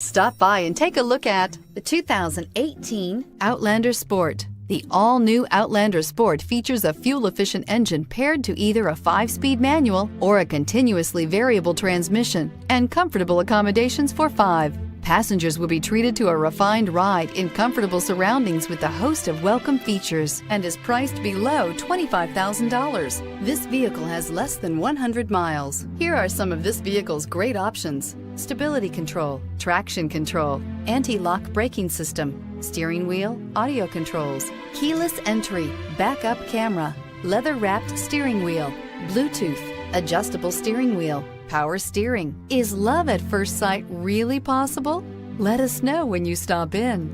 Stop by and take a look at the 2018 Outlander Sport. The all-new Outlander Sport features a fuel-efficient engine paired to either a 5-speed manual or a continuously variable transmission, and comfortable accommodations for 5. Passengers will be treated to a refined ride in comfortable surroundings with a host of welcome features and is priced below $25,000. This vehicle has less than 100 miles. Here are some of this vehicle's great options: stability control, traction control, anti-lock braking system, steering wheel audio controls, keyless entry, backup camera, leather-wrapped steering wheel, Bluetooth, adjustable steering wheel, power steering. Is love at first sight really possible? Let us know when you stop in.